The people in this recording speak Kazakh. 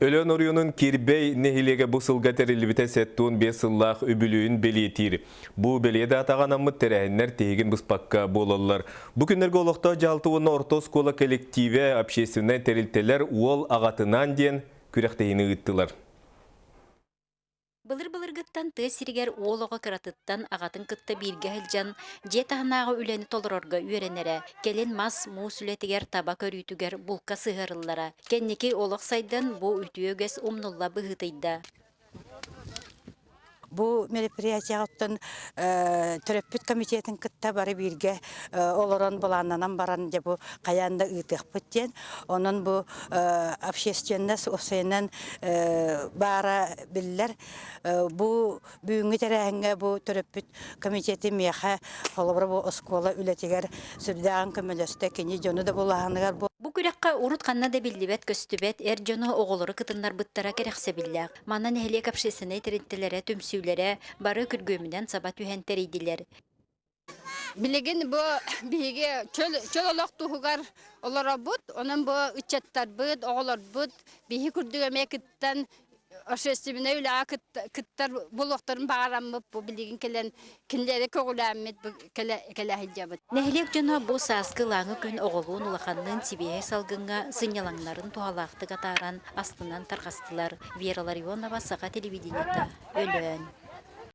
Ölön oruyunun kirbey nehilege bu sılga terilibite settuğun 5 yıllak übülüğün beliyetiri. Bu beliyede atağanamı terehenler tehigin bıspakka bolalılar. Bu günlerge olukta jaltıvını orta skola kolektive общественный terilteler uol ağatınan diyen kürekteyini ıttılar. Былыр гыттан тыа сиригер уолоға кыратыттан ағатын кытта бирге хылжан, же тахнағы үлені толырорга үйренере, келен мас муус үлетігер таба көрүйтүгер булка сыгырыллара. Кеннеки олық сайдан бу үтүөгес умнулла быгытыйда. Бу мероприятияттан төрөппүт комитетин кытта бары бирге олорон буланнан баран же бу каянда ытыкпыт ден. Онун бу общественность осенен бара биллер бу бүгүнгү тереңге бу төрөппүт комитети меха холобро бу оскола үлетигер сүрдәгән көмөлөстө кини жону да булаһаныгар бу. Бу күрәккә урут канна да биллибет көстүбет эр жону оголору кытыннар быттара керексе билләк. Манан эхлек общественный терентләре төмсүләре бары күргөмүдән саба түһәнтер идиләр. Билеген бу биге чөлөлөк тугар олар бут, онун бу үчәттәр бут, оголор бут, биһи күрдүгә мекиттен общественный үлә кыттар булыктарын багарамып, бу билеген келен кинләре көгүләмит келә хиҗабыт. Нәһлек жону бу саскы лаңы күн оголуун улаханнын сибие салгынга сынялаңнарын туалакты катаран астынан таркастылар. Вера Ларионова, Саха телевидениеда, Өлөн.